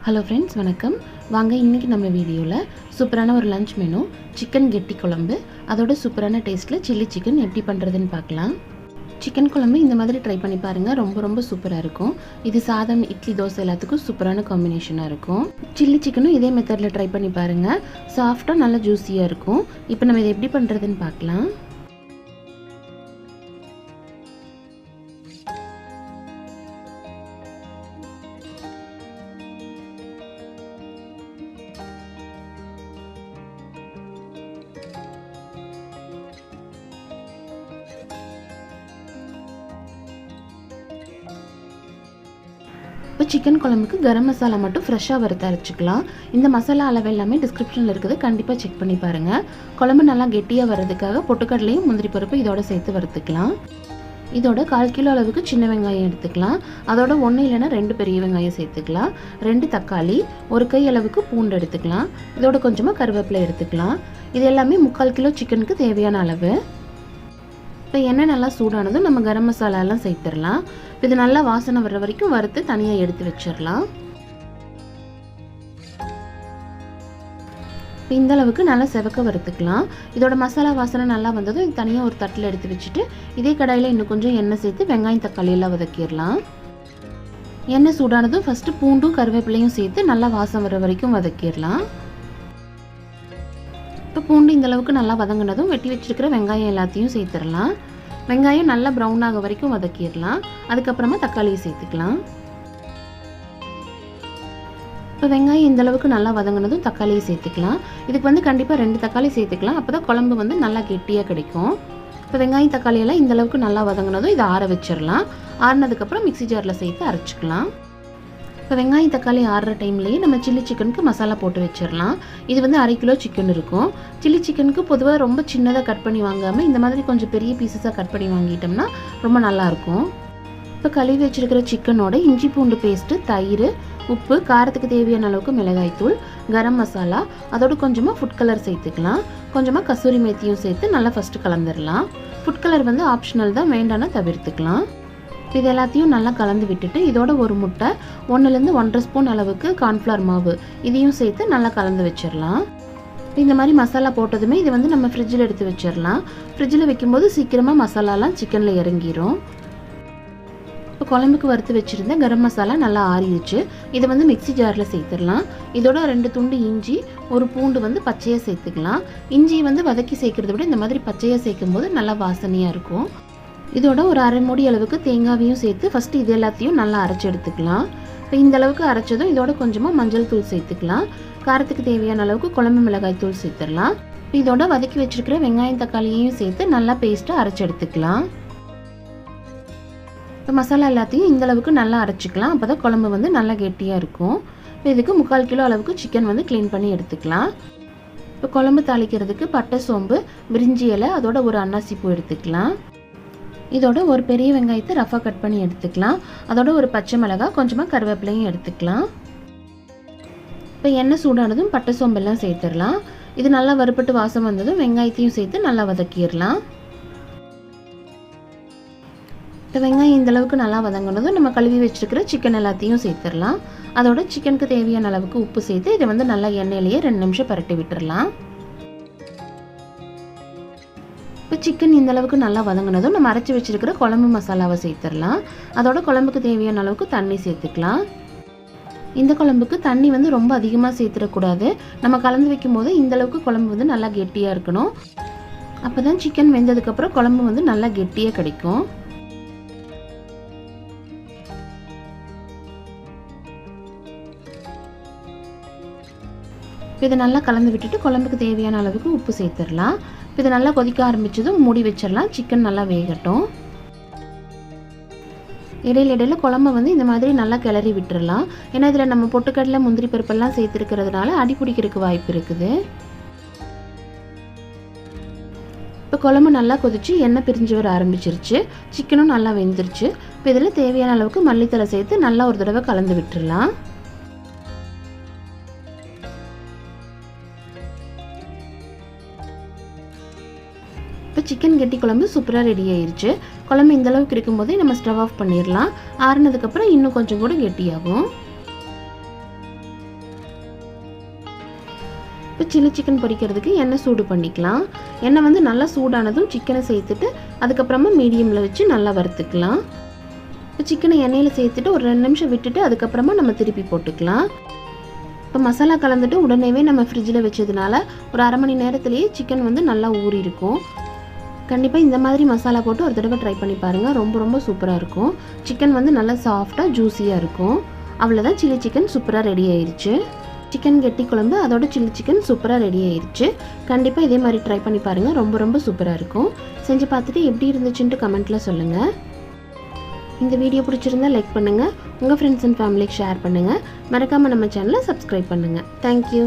Hello friends, வணக்கம். வாங்க இன்றைக்கி நம்ம வீடியோவில் சூப்பரான ஒரு லஞ்ச் மெனு சிக்கன் கெட்டி குழம்பு, அதோட சூப்பரான டேஸ்ட்டில் சில்லி சிக்கன் எப்படி பண்ணுறதுன்னு பார்க்கலாம். சிக்கன் குழம்பு இந்த மாதிரி ட்ரை பண்ணி பாருங்கள், ரொம்ப சூப்பராக இருக்கும். இது சாதம், இட்லி, தோசை எல்லாத்துக்கும் சூப்பரான காம்பினேஷனாக இருக்கும். சில்லி சிக்கனும் இதே மெத்தடில் ட்ரை பண்ணி பாருங்கள், சாஃப்டாக நல்லா ஜூஸியாக இருக்கும். இப்போ நம்ம இதை எப்படி பண்ணுறதுன்னு பார்க்கலாம். இப்போ சிக்கன் குழம்புக்கு கரம் மசாலா மட்டும் ஃப்ரெஷ்ஷாக வறுத்து அரைச்சிக்கலாம். இந்த மசாலா அளவு எல்லாமே டிஸ்கிரிப்ஷனில் இருக்குது, கண்டிப்பாக செக் பண்ணி பாருங்கள். குழம்பு நல்லா கெட்டியாக வர்றதுக்காக பொட்டுக்கடலையும் முந்திரி பருப்பு இதோட சேர்த்து வறுத்துக்கலாம். இதோட 1/4 கிலோ அளவுக்கு சின்ன வெங்காயம் எடுத்துக்கலாம். அதோட 1 இல்லைன்னா 2 பெரிய வெங்காயம் சேர்த்துக்கலாம். 2 தக்காளி, 1 கை அளவுக்கு பூண்டு எடுத்துக்கலாம். இதோட கொஞ்சமாக கருவேப்பிலை எடுத்துக்கலாம். இது எல்லாமே 3/4 கிலோ சிக்கனுக்கு தேவையான அளவு. இப்போ எண்ணெய் நல்லா சூடானதும் நம்ம கரம் மசாலாலாம் சேர்த்துடலாம். இது நல்லா வாசனை வர்ற வரைக்கும் வறுத்து தனியாக எடுத்து வச்சிடலாம். இப்போ இந்த அளவுக்கு நல்லா செவக்க வறுத்துக்கலாம். இதோட மசாலா வாசனை நல்லா வந்ததும் இது தனியாக ஒரு தட்டில் எடுத்து வச்சுட்டு இதே கடாயில் இன்னும் கொஞ்சம் எண்ணெய் சேர்த்து வெங்காயம் தக்காளி எல்லாம் வதக்கிடலாம். எண்ணெய் சூடானதும் ஃபஸ்ட்டு பூண்டும் கருவேப்பிலையும் சேர்த்து நல்லா வாசம் வர வரைக்கும் வதக்கிடலாம். இப்போ பூண்டு இந்த அளவுக்கு நல்லா வதங்கினதும் வெட்டி வச்சிருக்கிற வெங்காயம் எல்லாத்தையும் சேர்த்துடலாம். வெங்காயம் நல்லா ப்ரௌன் ஆக வரைக்கும் வதக்கிடலாம். அதுக்கப்புறமா தக்காளியை சேர்த்துக்கலாம். இப்போ வெங்காயம் இந்த அளவுக்கு நல்லா வதங்கினதும் தக்காளியை சேர்த்துக்கலாம். இதுக்கு கண்டிப்பாக 2 தக்காளி சேர்த்துக்கலாம், அப்போ தான் குழம்பு நல்லா கெட்டியாக கிடைக்கும். இப்போ வெங்காயம் தக்காளியெல்லாம் இந்த அளவுக்கு நல்லா வதங்கினதும் இதை ஆற வச்சிடலாம். ஆறினதுக்கப்புறம் மிக்ஸி ஜாரில் சேர்த்து அரைச்சிக்கலாம். இப்போ வெங்காயம் தக்காளி ஆறுற டைம்லேயே நம்ம சில்லி சிக்கனுக்கு மசாலா போட்டு வச்சிடலாம். இது 1/2 கிலோ சிக்கன் இருக்கும். சில்லி சிக்கனுக்கு பொதுவாக ரொம்ப சின்னதாக கட் பண்ணி வாங்காமல் இந்த மாதிரி கொஞ்சம் பெரிய பீசஸாக கட் பண்ணி வாங்கிட்டோம்னா ரொம்ப நல்லாயிருக்கும். இப்போ கழுவி வச்சிருக்கிற சிக்கனோட இஞ்சி பூண்டு பேஸ்ட்டு, தயிர், உப்பு, காரத்துக்கு தேவையான அளவுக்கு மிளகாய்த்தூள், கரம் மசாலா, அதோட கொஞ்சமாக ஃபுட் கலர் சேர்த்துக்கலாம். கொஞ்சமாக கசூரி மேத்தியும் சேர்த்து நல்லா ஃபஸ்ட்டு கலந்துடலாம். ஃபுட் கலர் ஆப்ஷனல் தான், வேண்டாம்னா தவிர்த்துக்கலாம். இது எல்லாத்தையும் நல்லா கலந்து விட்டுட்டு இதோட ஒரு முட்டை, 1லேருந்து 1.5 ஸ்பூன் அளவுக்கு கார்ன்ஃப்ளவர் மாவு இதையும் சேர்த்து நல்லா கலந்து வச்சிடலாம். இந்த மாதிரி மசாலா போட்டதுமே இது நம்ம ஃப்ரிட்ஜில் எடுத்து வச்சிடலாம். ஃப்ரிட்ஜில் வைக்கும்போது சீக்கிரமாக மசாலாலாம் சிக்கனில் இறங்கிடும். இப்போ குழம்புக்கு வறுத்து வச்சுருந்த கரம் மசாலா நல்லா ஆறிடுச்சு. இதை மிக்ஸி ஜாரில் சேர்த்துடலாம். இதோட 2 துண்டு இஞ்சி, 1 பூண்டு பச்சையாக சேர்த்துக்கலாம். இஞ்சி வதக்கி சேர்க்குறத விட இந்த மாதிரி பச்சையாக சேர்க்கும் போது நல்லா வாசனையாக இருக்கும். இதோட ஒரு 1/2 மூடி அளவுக்கு தேங்காவையும் சேர்த்து ஃபஸ்ட்டு இது எல்லாத்தையும் நல்லா அரைச்சி எடுத்துக்கலாம். இப்போ இந்த அளவுக்கு அரைச்சதும் இதோட கொஞ்சமாக மஞ்சள் தூள் சேர்த்துக்கலாம். காரத்துக்கு தேவையான அளவுக்கு குழம்பு மிளகாய் தூள் சேர்த்துடலாம். இதோட வதக்கி வச்சிருக்கிற வெங்காயம் தக்காளியையும் சேர்த்து நல்லா பேஸ்ட்டாக அரைச்சி எடுத்துக்கலாம். இப்போ மசாலா எல்லாத்தையும் இந்த அளவுக்கு நல்லா அரைச்சிக்கலாம், அப்போ தான் குழம்பு நல்லா கெட்டியாக இருக்கும். இப்போ இதுக்கு 3/4 கிலோ அளவுக்கு சிக்கன் க்ளீன் பண்ணி எடுத்துக்கலாம். இப்போ குழம்பு தாளிக்கிறதுக்கு பட்டை, சோம்பு, பிரிஞ்சி இலை, அதோட ஒரு அன்னாசி பூ எடுத்துக்கலாம். இதோட ஒரு பெரிய வெங்காயத்தை ரஃபாக கட் பண்ணி எடுத்துக்கலாம். அதோட ஒரு பச்சை மிளகாய், கொஞ்சமாக கருவேப்பிலையும் எடுத்துக்கலாம். இப்போ எண்ணெய் சூடானதும் பட்டை சோம்பெல்லாம் சேர்த்துடலாம். இது நல்லா வறுபட்டு வாசம் வந்ததும் வெங்காயத்தையும் சேர்த்து நல்லா வதக்கிடலாம். இப்போ வெங்காயம் இந்த அளவுக்கு நல்லா வதங்கினதும் நம்ம கழுவி வச்சிருக்கிற சிக்கன் எல்லாத்தையும் சேர்த்துடலாம். அதோட சிக்கனுக்கு தேவையான அளவுக்கு உப்பு சேர்த்து இதை நல்லா எண்ணெயிலேயே 2 நிமிஷம் பரட்டி விட்டுடலாம். இப்போ சிக்கன் இந்த அளவுக்கு நல்லா வதங்கினதும் நம்ம அரைச்சி வச்சிருக்கிற குழம்பு மசாலாவை சேர்த்துடலாம். அதோட குழம்புக்கு தேவையான அளவுக்கு தண்ணி சேர்த்துக்கலாம். இந்த குழம்புக்கு தண்ணி ரொம்ப அதிகமாக சேர்த்துடக்கூடாது. நம்ம கலந்து வைக்கும் போது இந்த அளவுக்கு குழம்பு நல்லா கெட்டியாக இருக்கணும். அப்போ தான் சிக்கன் வெந்ததுக்கப்புறம் குழம்பு நல்லா கெட்டியாக கிடைக்கும். இதை நல்லா கலந்து விட்டுட்டு குழம்புக்கு தேவையான அளவுக்கு உப்பு சேர்த்துடலாம். இது நல்லா கொதிக்க ஆரம்பிச்சதும் மூடி வச்சிடலாம். சிக்கன் நல்லா வேகட்டும். இடையில குழம்பு இந்த மாதிரி நல்லா கிளறி விட்டுடலாம். ஏன்னா இதில் நம்ம பொட்டுக்கடலை, முந்திரி பருப்பெல்லாம் சேர்த்துருக்கிறதுனால அடி பிடிக்கிறதுக்கு வாய்ப்பு இருக்குது. இப்போ குழம்பு நல்லா கொதிச்சு எண்ணெய் பிரிஞ்சு வர ஆரம்பிச்சிருச்சு. சிக்கனும் நல்லா வெந்துருச்சு. இப்போ இதில் தேவையான அளவுக்கு மல்லித்தலை சேர்த்து நல்லா ஒரு தடவை கலந்து விட்டுடலாம். இப்போ சிக்கன் கெட்டி குழம்பு சூப்பராக ரெடி ஆயிடுச்சு. குழம்பு இந்த அளவுக்கு இருக்கும்போதே நம்ம ஸ்டவ் ஆஃப் பண்ணிடலாம். ஆறுனதுக்கப்புறம் இன்னும் கொஞ்சம் கூட கெட்டியாகும். இப்போ சில்லி சிக்கன் பொரிக்கிறதுக்கு எண்ணெய் சூடு பண்ணிக்கலாம். எண்ணெய் வந்து நல்லா சூடானதும் சிக்கனை சேர்த்துட்டு அதுக்கப்புறமா மீடியமில் வச்சு நல்லா வறுத்துக்கலாம். இப்போ சிக்கனை எண்ணெயில் சேர்த்துட்டு ஒரு 2 நிமிஷம் விட்டுட்டு அதுக்கப்புறமா நம்ம திருப்பி போட்டுக்கலாம். இப்போ மசாலா கலந்துட்டு உடனேவே நம்ம ஃப்ரிட்ஜில் வச்சதுனால ஒரு அரை மணி நேரத்துலேயே சிக்கன் வந்து நல்லா ஊறி இருக்கும். கண்டிப்பாக இந்த மாதிரி மசாலா போட்டு ஒரு தடவை ட்ரை பண்ணி பாருங்கள். ரொம்ப ரொம்ப சூப்பராக இருக்கும். சிக்கன் வந்து நல்லா சாஃப்டாக ஜூஸியாக இருக்கும். அவ்வளோதான், சில்லி சிக்கன் சூப்பராக ரெடி ஆயிடுச்சு. சிக்கன் கெட்டி குழம்பு அதோட சில்லி சிக்கன் சூப்பராக ரெடி ஆயிடுச்சு. கண்டிப்பாக இதே மாதிரி ட்ரை பண்ணி பாருங்கள். ரொம்ப ரொம்ப சூப்பராக இருக்கும். செஞ்சு பார்த்துட்டு எப்படி இருந்துச்சுன்ட்டு கமெண்ட்டில் சொல்லுங்கள். இந்த வீடியோ பிடிச்சிருந்தா லைக் பண்ணுங்கள். உங்கள் ஃப்ரெண்ட்ஸ் அண்ட் ஃபேமிலிக்கு ஷேர் பண்ணுங்கள். மறக்காமல் நம்ம சேனலை சப்ஸ்கிரைப் பண்ணுங்கள். தேங்க்யூ.